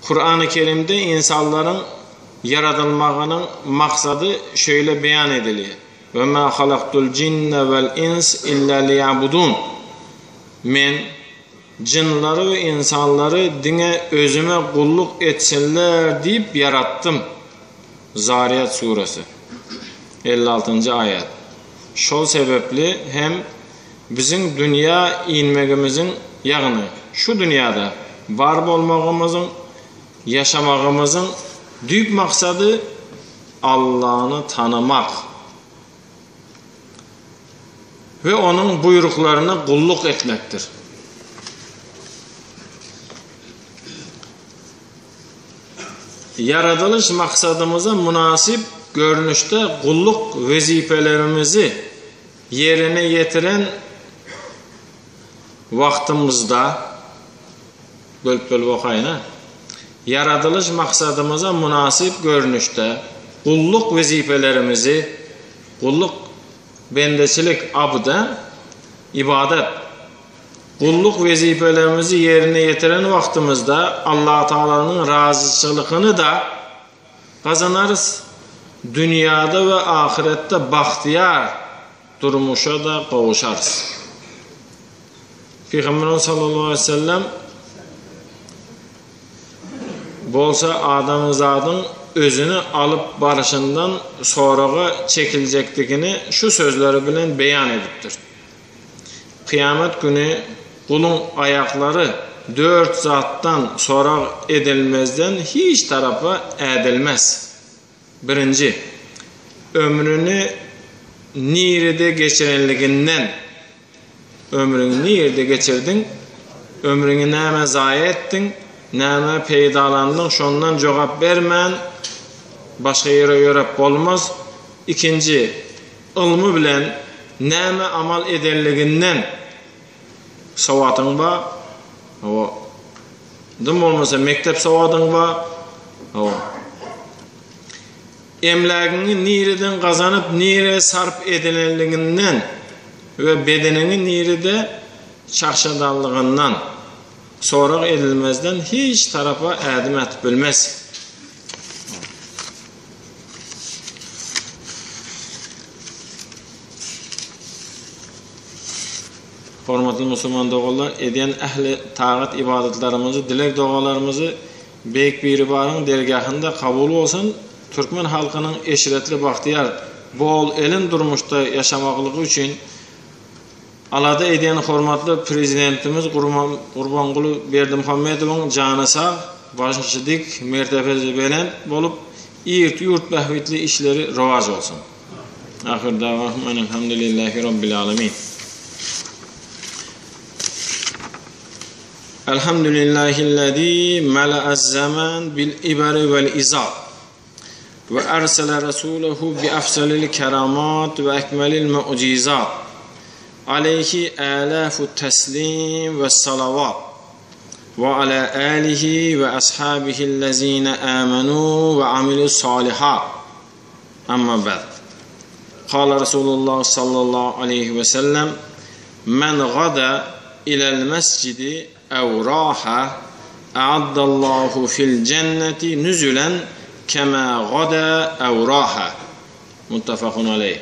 Kur'an-ı Kerim'de insanların yaratılmağının maksadı şöyle beyan ediliyor. Ve ma halaktul cinne vel ins illa liyabudun. Men cinleri ve insanları dine özüme kulluk etsinler deyip yarattım. Zariyat suresi 56. ayet. Şol sebepli hem bizim dünya inmegimizin yağını şu dünyada var olmağımızın, yaşamağımızın büyük maksadı Allah'ını tanımak ve onun buyruklarına kulluk etmektir. Yaratılış maksadımıza münasip görünüşte kulluk vazifelerimizi yerine getiren vaktimizde bölüp okuyun. Yaratılış maksadımıza münasip görünüşte kulluk vazifelerimizi, kulluk bendecilik abda ibadet, kulluk vazifelerimizi yerine getiren vaktimizde Allah Teala'nın razıçılığını da kazanırız. Dünyada ve ahirette bahtiyar durmuşa da kavuşarız. Peygamber sallallahu aleyhi ve sellem bolsa adamızadın özünü alıp barışından sonra çekilecektikini şu sözleri bilen beyan ediptir. Kıyamet günü kulun ayakları 4 zattan sonra edilmezden hiç tarafa edilmez. Birinci, ömrünü nirede geçirenliginden, ömrünü nirede geçirdin, ömrünü näme zayi ettin, näme peydalandın, şondan cevap vermen, başka yere yorap olmaz. İkinci, ilmi bilen näme amal edenliginden savatın var, o dım olmasa mektep savatın var, o emlagini nireden kazanıp nire sarf edilenliginden ve bedenini nirede çarşadallığından sonra edilmezden hiç tarafa adım etip bilmez. Hormatly musulman dogalar ediyen ehli tağat ibadetlerimizi, dilek dualarımızı beyik biri barın dergahında kabul olsun. Türkmen halkının eşiretli bahtiyar bol elin durmuşta yaşamaklığı için alada ediyen hormatlı prezidentimiz Gurbangulu Berdimuhamedov'un canı sağ, başıncı dik mertebesi belen bolup yurt bahvetli işleri rivaz olsun. Ahir davahman elhamdülillahi rabbil alamin. Elhamdülillahillezî mela'az zaman bil ibari vel izâ ve ersele rasûlehu bi afsalil keramat ve ekmelil mu'cizat aleyhi âlâfu teslim ve salavat ve alâ âlihi ve ashabihillezîne âmenû ve amilus salihat. Amma ba'd. Kâle Resulullah sallallahu aleyhi ve sellem men gada ilel mescidi ev raha a'addallahu fil cenneti nüzülen kema gada ev raha. Muttafakun aleyh.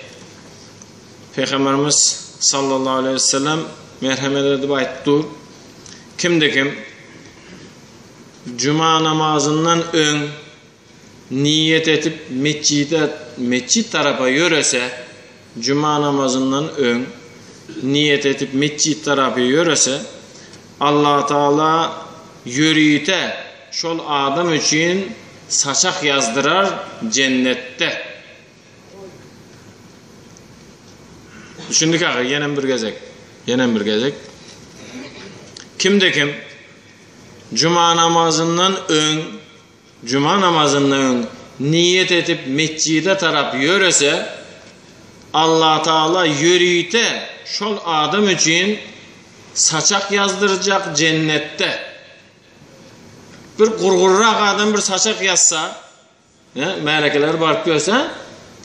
Peygamberimiz sallallahu aleyhi ve sellem merhamet edip aytdı. Kimde kim cuma namazından ön niyet etip mescit tarafa yörese, cuma namazından ön niyet etip mescit tarafı yörese, Allah Teala yürüyte şol adam için saçak yazdırar cennette. Düşündük ağa, yenen bir gezek. Kimde kim cuma namazından ön niyet edip mescide taraf yörese, Allah Teala yürüyte şol adam için saçak yazdıracak cennette. Bir gurgurrak adam bir saçak yazsa, melekeler barıp görse,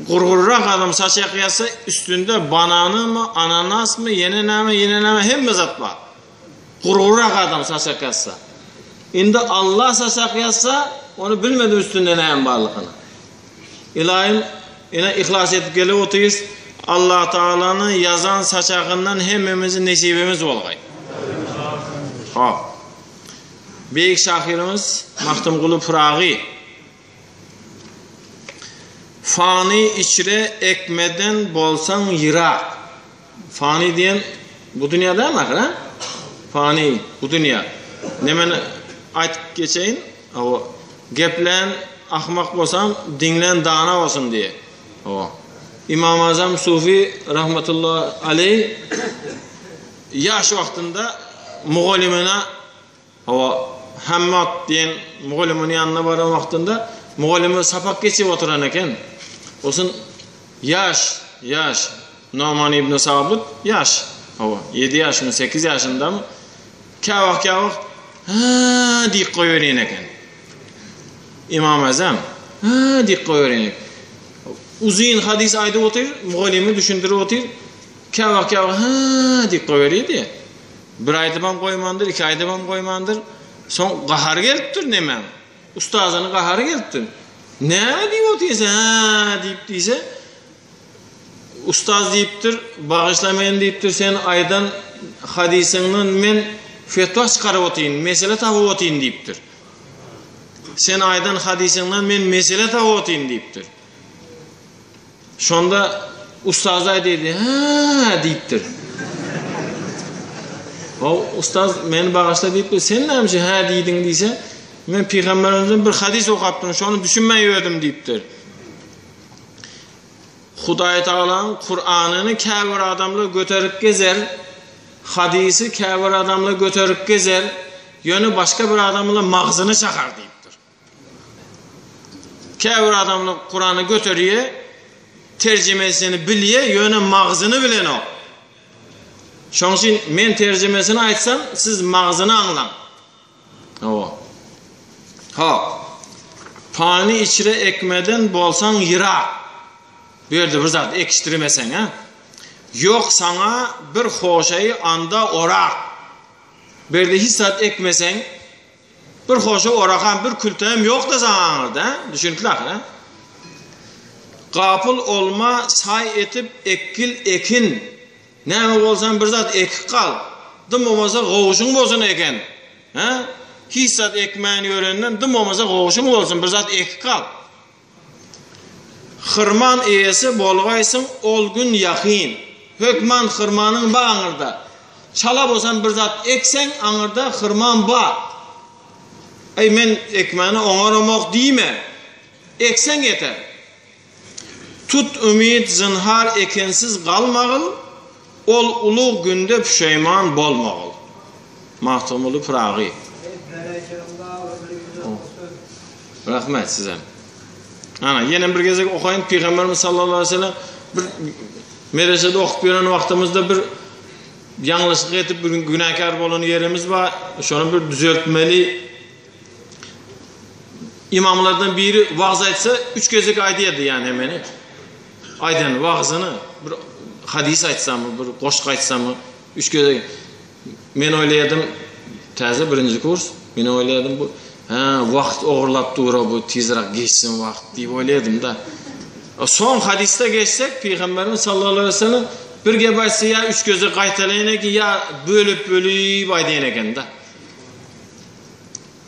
gurgurrak adam saçak yazsa üstünde bananı mı, ananas mı, yeneneme hem mezat var. Gurgurrak adam saçak yazsa. Indi Allah saçak yazsa onu bilmedim üstünde näme barlygyny. İlahim ene ihlas etip gelip otuyuz. Allah Taala'nın yazan saçağından hemmemizin nesibimiz bolgay. Ha. Beyik şahirimiz Mahtumquli Pıragi fani içre ekmeden bolsan yırak. Fani diyen bu dünyada mı? Ha? Fani bu dünya. Nemen aytıp geçeyin. O geplen ahmak bolsam dinlen dana olsun diye. O. İmam-ı Azam Sufi rahmetullahi aleyh yaş vaktinde Muğolimine o Hammad diyen Muğolimin yanına varan vaktinde Muğolimi sapak geçip oturan eken. Olsun yaş Numan İbn Sabit yaş. O 7 yaş mı 8 yaşında mı? Kavak deyip koyuverin eken. İmam-ı Azam deyip koyuverin eken. Uzun hadis ayda otur, muallimi düşündürüp otur. Kavak deyip koyuverdi. Bir ayda bam koymandır, 2 ayda bam koymandır. Son qahar gelipdir neme? Ustazının qaharı gelipdir. Ne deyip otursa deyip deyse ustaz deyiptir, bağışlamayın deyiptir, sen aydan hadisinden men fetva çıkarıp otayın, mesele tapıp otayın deyiptir. Sen aydan hadisinden men mesele tapıp otayın deyiptir. Şonda ustaz dedi, deyiptir. O ustaz meni bağışla deyiptir, sen nämişe deydin deyse, men Peygamberimizden bir hadis okaptım, şonu düşünmey ödüm deyiptir. Hudaý Taala'nın Kur'an'ını käbir adamla göterip gezer, hadisi käbir adamla göterip gezer, yönü başka bir adamla mağzını çakar deyiptir. Käbir adamla Kur'an'ı göteriye, tercümesini biliye, yönü mağzını bilen o. Şoň üçin men tercümesini aytsam, siz mağzını anlan. O. Ha. Pani içre ekmeden bolsan yıra. Bu yerde bir zat ekiştirmesen ha. Yok sana bir hoşayı anda orak. Bir de hissat ekmesen bir hoşa orakan bir kültüğüm yok da sana anırdı. Düşündüler ha. Kapıl olma say etip ekil ekin. Näme bolsan bir zat ekik kal. Dım olmasa goğuşun bolsun eken. Ha? Hissat ekmeğini öğrenden dım olmasa goğuşun bolsun bir zat ekik kal. Hırman eyesi bolgaysın ol gün yakin. Hökman hırmanın ba aňyrda. Çala bolsan bir zat eksen aňyrda hırman ba. Ey men ekmeğini oňaramak diýme. Eksen yeter. Tut ümit zinhar ekensiz galmagıl. Ol ulug günde püşeyman bolmagıl. Mahtumquli Pıragi. Rahmet size. Ana yine bir gezek okuyun Peygamberimiz sallallahu aleyhi ve sellem bir medresede okup beren wagtymyzda bir yanlışlık etip bir günahkar bolan yerimiz var. Şonu bir düzeltmeli. İmamlardan biri vaaz aytsa 3 gezek aýdýardy yani hemeni. Aydan vaazını bir hadis aytsam, bir goşk aytsam 3 gezek. Men oýlaýardym täze 1-nji kurs. Men oýlaýardym bu vaqt oğurlap dura bu tezrak geçsin vaqt diýip oýlaýardym da. Son hadiste geçsek Peygamberimiz sallallahu aleyhi ve sellem bir gep aýtsa ya 3 göze gaýtalaýan eki ya bölüp aýdýan eken da.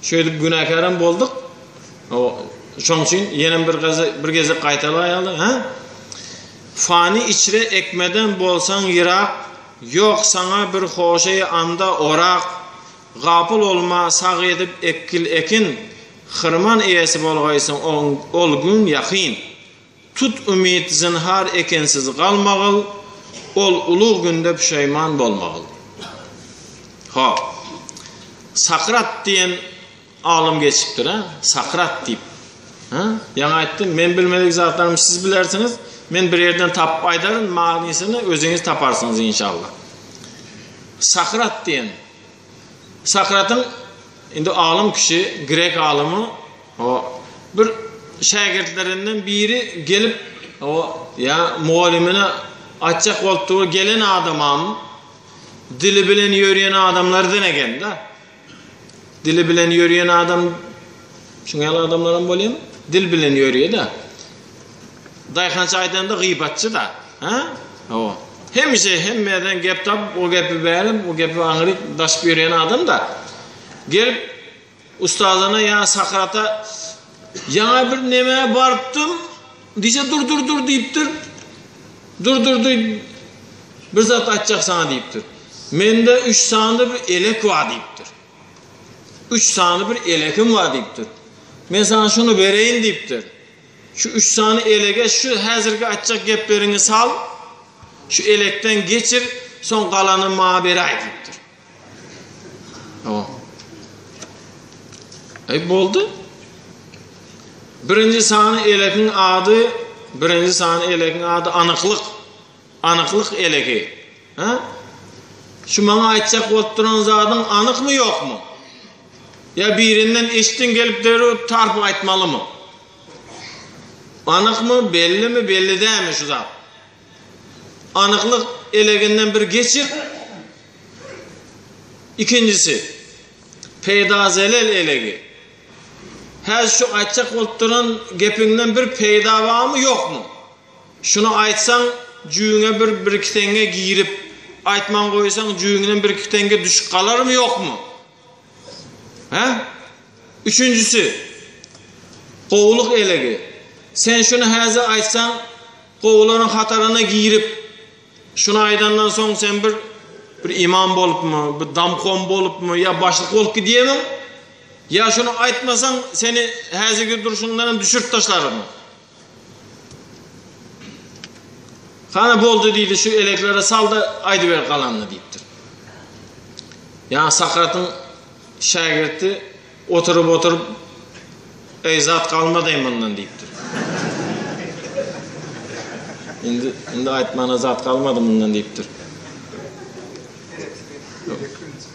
Şöyle günahkaram bolduk. O şoň üçin ýene bir geze gaýtalaýaly, ha? Fani içre ekmeden bolsan yırak, yok sana bir hoşayı anda orak. Gapıl olma sağ edip ekil ekin, hırman eyesi bolgaysın ol gün yakin. Tut ümit zinhar ekensiz galmagıl, ol ulug günde püşeyman bolmagıl. Ha. Sakrat diyen alım geçipdir ha. Sakrat deyip. Ha? Yana aytdım, men bilmedik zatlarım siz bilersiniz. Men bir yerden tapıp aydarın manisini özünüz taparsınız inşallah. Sakrat diyen. Sakrat'ın indi alım kişi, Grek alımı o bir şagirdlerinden biri gelip o ya muallimine açacak olduğu gelen adamam dili bilen yürüyen adamlardan eken da. Dili bilen yürüyen adam, şunyalı adamlardan bolayım, dil bilen yürüyor da. Dayxançı aydan da gıybatçı da. Ha? O. Hemmeden gep tab, o gepi berim, o gepi anırıp daşıp yürüyen adam da. Gelip ustazına ya Sakrat'a yana bir nemeye barıptım, diyse dur deyiptir. Dur. Bir zat açacak sana deyiptir. Mende 3 sandı bir elek var deyiptir. 3 sandı bir elekim var deyiptir. Men sana şunu vereyim deyiptir. Şu 3 sanı elege şu hazırki açacak geplerini sal. Şu elekten geçir, son kalanı mağa beray deyiptir. Tamam. Boldu. Birinci sanı elekin adı anıklık. Anıklık eleki. Ha? Şu bana aytacak otturan zadın anık mı yok mu? Ya birinden eşittin gelip deri tarpı aytmalı mı? Anık mı, belli mi, belli değil mi şu zat? Anıklık eleginden bir geçir. İkincisi, peydazelel elegi. Her şu aytacak otturan gepinden bir peyda var mı yok mu? Şunu aytsan cüğüne bir iki tenge giyirip aytman koysan cüğünden bir iki tenge düşük kalır mı yok mu? He? Üçüncüsü kovuluk elegi. Sen şunu hazır aytsan kovulların hatarına giyirip şunu aydandan son sen bir imam bolup mu, bir damkon bolup mu ya başlık olup ki diyemem. Ya şunu aytmasan seni hazırki duruşundan düşürt taşlar mı? Kana boldu deydi şu eleklere sal da aydıver kalanını deyiptir. Yani Sakrat'ın şagirti oturup ey zat kalmadayım bundan deyiptir. Şimdi aytmana zat kalmadı bundan deyiptir.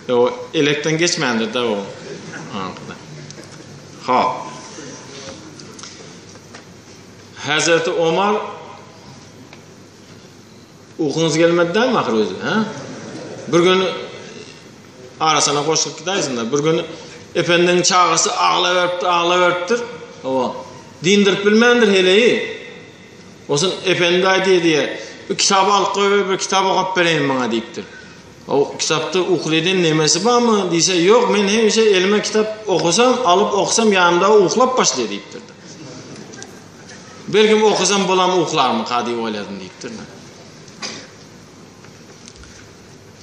O elekten geçmeyendir de o. Ha. Hazreti Ömer ukunuz gelmedi değil mi ahir özü? Bir gün arasına koşup gidersin da bir gün efendinin çağısı ağlaverttir. Dindirip bilmendir heleyi. Olsun efendi aydı diye bir kitabı alıp koyup bir kitabı okuyup vereyim bana deyiptir. O kitapta ukledin nemesi var mı? Deyse yok men hemşe elime kitap okusam yanımda uklap başlıyor deyiptir. Belki okusam bulam uklar mı kadi oyladım deyiptir.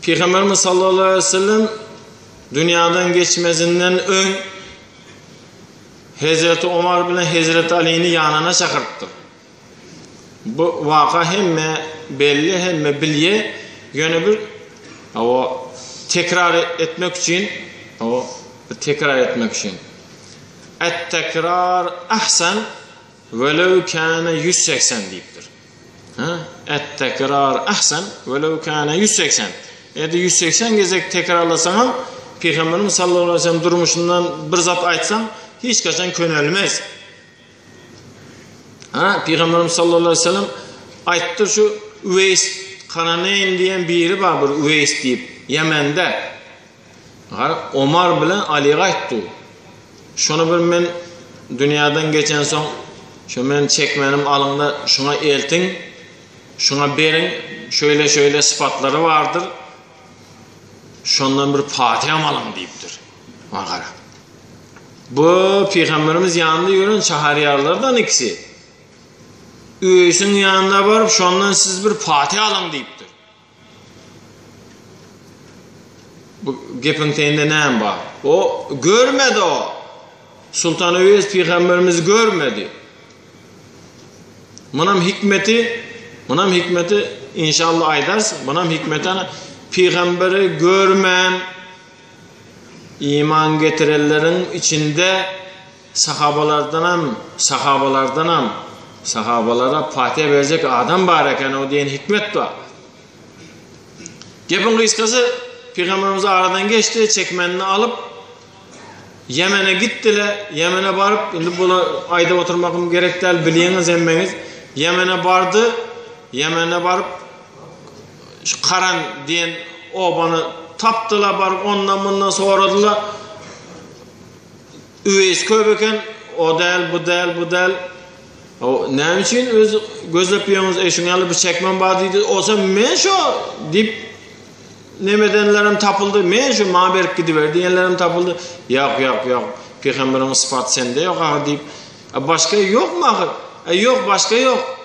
Peygamberimiz sallallahu aleyhi ve sellem dünyadan geçmesinden ön Hazreti Ömer bilen Hazreti Ali'ni yanına çağırttı. Bu vaka hemme belli hemme bilye yönü bir tekrar etmek için et-tekrar ahsen velev kâne 180 deyiptir. Et-tekrar ahsen velev kâne 180. Eğer 180 gezek tekrarlasan Peygamberimiz sallallahu aleyhi ve sellem durmuşundan bir zat aytsan hiç kaçan könelmez. Peygamberimiz sallallahu aleyhi ve sellem ayttır şu Üveys Kananeyn diyen biri var bir Üveys deyip Yemen'de. Ömer bilen Ali'ye ayttı. Şunu bir men dünyadan geçen son şu men çekmenim alında şuna eltin, şuna berin, şöyle sıfatları vardır. Şundan bir Fatiha alın deyiptir. Bu Peygamberimiz yanında yürüyen şahariyarlardan ikisi. Üyesin yanına varıp şundan siz bir Fatiha alın deyiptir. Bu gepin teyinde neyim var? O görmedi o. Sultan Üveys Peygamberimiz görmedi. Bunun hikmeti inşallah aydarsın. Bunun hikmeti Peygamberi görmeyen iman getirenlerin içinde sahabalara Fatiha verecek adam var eken o diyen hikmet var. Gepin kıskası Peygamberimiz aradan geçti, çekmenini alıp Yemen'e gittiler. Yemen'e varıp şimdi bunu ayda oturmakım gerek değil biliyeniz emmeniz. Yemen'e varıp şu Karan diyen obanı taptılar barıp ondan bundan soradılar. üveys köpeken, o del, bu del, bu del. O ne için öz gözlep yiyorsunuz, şunyalı bir çekmen var deydi. Olsa men şu dip nemedenlerim tapıldı. Men şu maberk gidiver diyenlerim tapıldı. Yok. Peygamberimiz sıfat sende yok ağır deyip. Başka yok mu ağır? Yok, başka yok.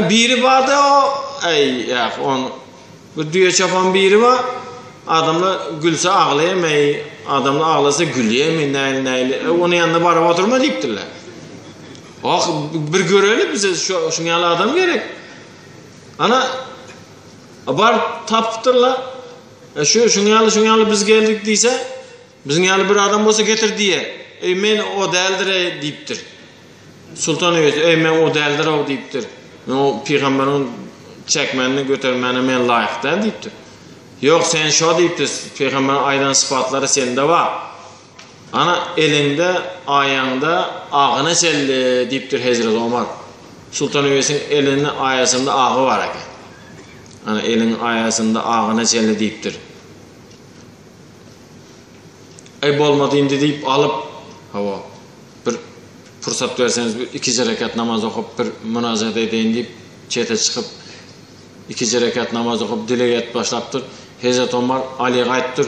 Biri var da o. On bir düğe çapan biri var. Adamla gülse ağlayamay. Adamla ağlasa güleyemay. Neyli. Onun yanında bara oturma deyiptirler. Bir görelim bize şunyalı adam gerek. Ana bar taptırlar. Şunyalı biz geldik deyse, bizim yalı bir adam olsa getir diye. Men o değildir deyiptir. Sultan Öğüt, men o değildir o deyiptir. O peygamberin çekmenini götürmeni men layık değil deyiptir. Yok sen şu deyiptir. Peygamberin aydan sıfatları sende var. Ana elinde, ayağında ağına selli deyiptir Hazreti Ömer. Sultan Öğüt'ün elinin ayasında ağı var eken. Ana elinin ayasında ağına selli deyiptir. Bolmadı indi deyip alıp hava bir fırsat verseniz bir 2 rekat namaz okup bir münazat edeyim deyip çete çıkıp 2 rekat namaz okup dilek başlaptır. Hazreti Ömer Ali'ye ayttir.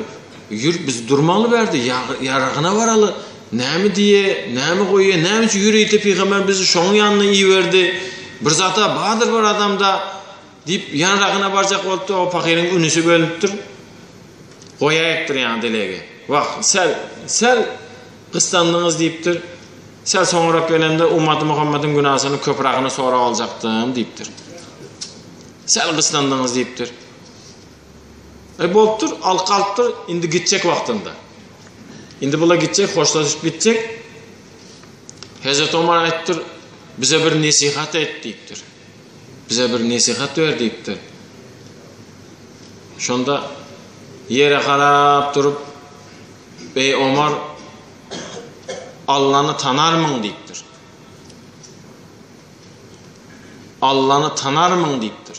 Yürü biz durmalı verdi. Yarağına varalı. Ne mi diye, ne mi koyuyor, ne mi yürüyüp peygamber bizi şonun yanına iyi verdi. Bir zata bahadır var adamda deyip yanrağına varacak oldu. O fakirin ünüsü bölüptür. Koyayıptır yani dileğe. Bak sel kıstandınız deyiptir. Sel sonra gelemde Ummat-ı Muhammed'in günahsını köprağını sonra alacaktım deyiptir. Sel kıstandınız deyiptir. Bolttur, al kalktır, indi gidecek vaktinde. Indi bula gidecek, hoşlaşıp bitecek. Hazreti Ömer ayttir, bize bir nasihat et deyiptir. Bize bir nasihat ver deyiptir. Şonda yere qarap durup, bey Ömer Allah'ını tanar mı deyiptir. Allah'ını tanar mı deyiptir.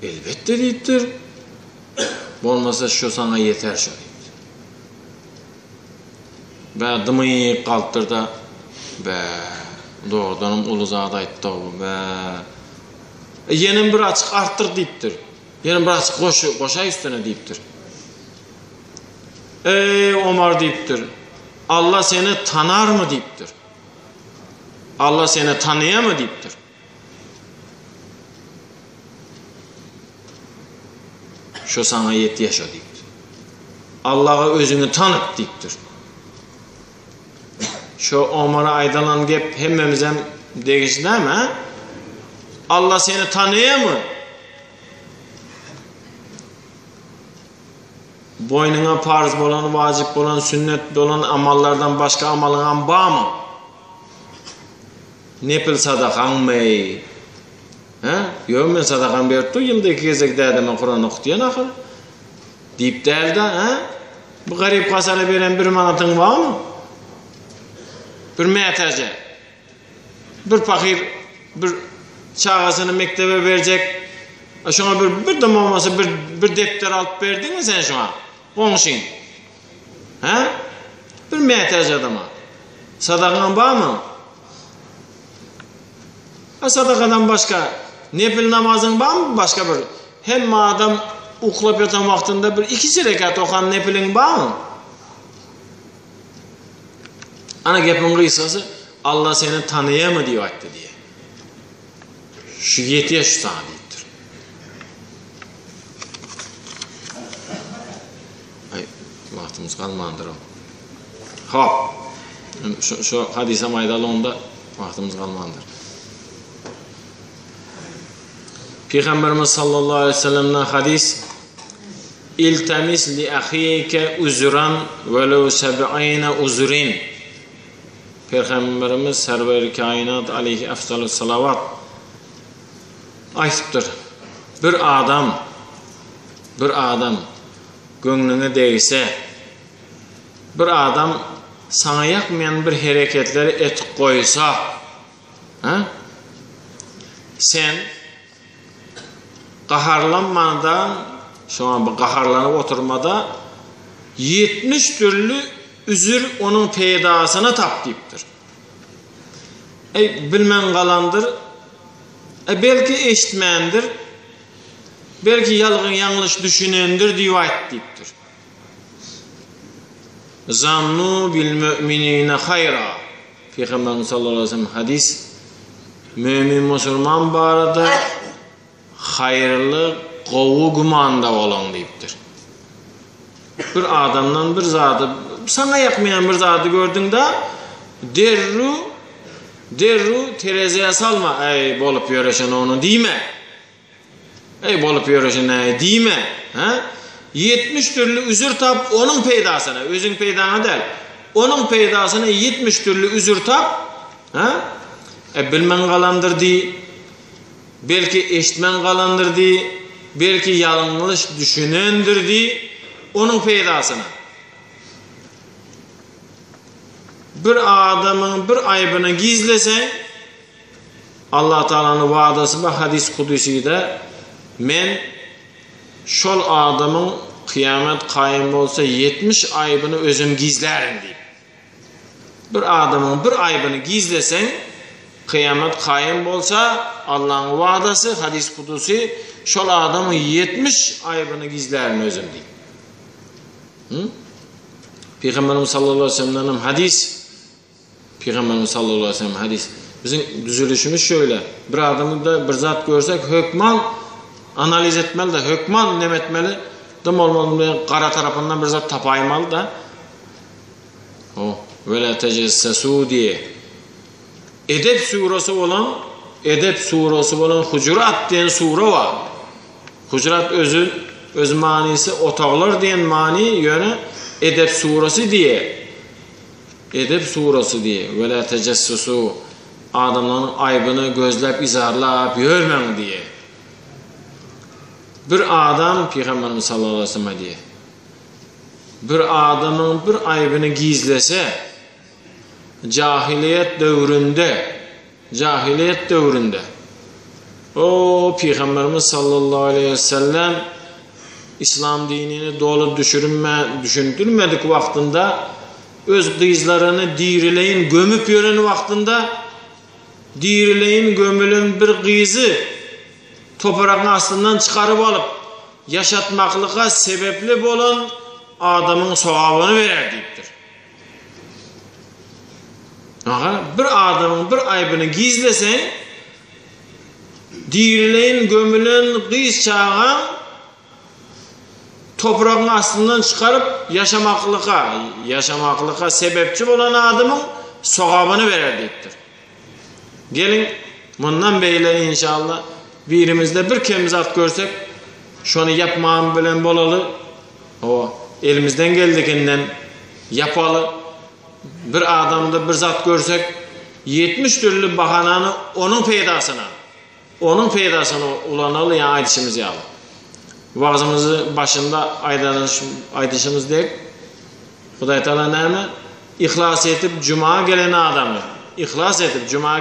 Elbette deyiptir. Olmasa şu sana yeter şu deyiptir. Ve dımıyık kalktır da doğrudanım ulu zada ayttı yenin bir açık arttır deyiptir. Yenin bir açık koşay üstüne deyiptir. Ömer deyiptir. Allah seni tanar mı deyiptir. Allah seni tanıya mı deyiptir. Şu sana yet yaşa deyiptir. Allah'a özünü tanıp deyiptir. Şu Ömer'e aydalan gep hemmemizden değişti değil mi? Allah seni tanıya mı? Boynuna farz olan, vacip olan, sünnet olan amallardan başka amalın var mı? Nepil sadakan mı? Yok men sadakan berdi, yılda 2 kez giderdim Kur'an okuyan ahir. Deyip derdi, bu garip kasana veren bir manatın var mı? Bir metece, bir fakir, bir çağasını mektebe verecek, şuna bir dam olmasa bir defter alıp verdin mi sen şuna? Konuşun. Bir metece adama. Sadakan var mı? Sadakadan başka nefil namazın var mı? Başka bir. Hem adam uklap yatan vaktinde bir 2 rekat okan nefilin var mı? Ana gepin kıysası Allah seni tanıya mı diyor ayette diye. Şu 7 yaş sana deyiptir. Vaktimiz kalmandır o. Hop. Şu hadise maydalı onda vaktimiz kalmandır. Peygamberimiz sallallahu aleyhi ve sellem'den hadis İltemis li ahike uzran velev 70 uzrin. Peygamberimiz server-i kainat aleyhi efdalü salavat aytıptır. Bir adam gönlüne değse, bir adam sana yakmayan bir hareketleri etip koysa, sen qaharlanmadan, şu an bu qaharlanıp oturmada 70 türlü üzür onun peydasına tap deyiptir. Bilmen galandır. Belki eşitmendir. Belki yalgın yanlış düşünendir rivayet deyiptir. Zannu bil müminine hayra. Peygamberimiz sallallahu aleyhi ve sellem hadis. Mümin musulman barada hayırlı qovu gumanda olan deyiptir. Bir adamdan bir zatı, sana yakmayan bir zatı gördün de derru terezeye salma. Ey bolup yöreşen onu diyme. Ey bolup yöreşen diyme. 70 türlü üzür tap onun peydasına, özün peydana değil. Onun peydasına 70 türlü üzür tap. Bilmen galandır di. Belki eşitmen galandır di. Belki yanlış düşünendir di. Onun peydasına. Bir adamın bir aybını gizlesen, Allah Teala'nın vaadası ve hadis kudüsüde men şol adamın kıyamet kayım olsa 70 aybını özüm gizlerim deyip. Bir adamın bir aybını gizlesen kıyamet kayım olsa Allah'ın vaadası hadis kudüsü şol adamın 70 aybını gizlerim özüm deyip. Peygamberimiz sallallahu aleyhi ve sellem'den hadis. Peygamberimiz sallallahu aleyhi ve sellem hadis. Bizim düzülüşümüz şöyle. Bir adamı da bir zat görsek hükman analiz etmeli de hükman nemetmeli. Dım olmalı kara tarafından bir zat tapaymalı da. O vela tecessesu diye. Edep surası olan Hucurat diyen sure var. Hucurat öz manisi otağlar diyen mani yönü edep surası diye. Edep surası diye. Ve la tecessusu. Adamların aybını gözlep izarlap görmen diye. Bir adam Peygamberimiz sallallahu aleyhi ve sellem diye. Bir adamın bir aybını gizlese cahiliyet dövründe o Peygamberimiz sallallahu aleyhi ve sellem İslam dinini dolu düşündürmedik vaktinde öz kızlarını dirileyin gömüp yören vaktinde dirileyin gömülün bir kızı toprağın aslından çıkarıp alıp yaşatmaklığa sebepli olan adamın sevabını verer deyiptir. Bir adamın bir aybını gizlesen dirileyin gömülün kız çağı toprağın aslından çıkarıp yaşamaklığa sebepçi olan adamın sevabını verer deyiptir. Gelin bundan beyle inşallah birimizde bir kemizat görsek şunu yapmağım bilen bolalı o elimizden geldikinden yapalı. Bir adamda bir zat görsek 70 türlü bahananı onun peydasına ulanalı yani aydışımız yalı. Vaazımızı başında aydışımız değil. Huday Teala neyme? İhlas etip cuma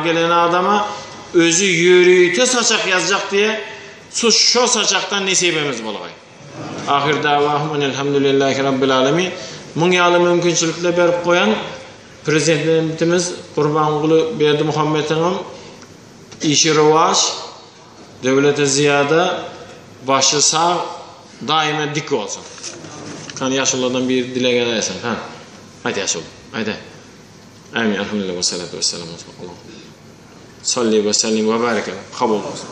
gelen adama özü yürüyüte saçak yazacak diye şu saçaktan nesibimiz bolay. Ahir davahum elhamdülillahi rabbil alemin. Munyalı mümkünçülükle berip koyan Prezidentimiz Kurbanqulu Berdi Muhammed'in işi rıvaş, devlete ziyada başı sağ, daima dik olsun. Kan yaşlılardan bir dile gelirsen. Haydi yaşlı. Haydi. Amin. Elhamdülillah ve salatu ve selamu. Salli ve sellim ve barik. Kabul olsun.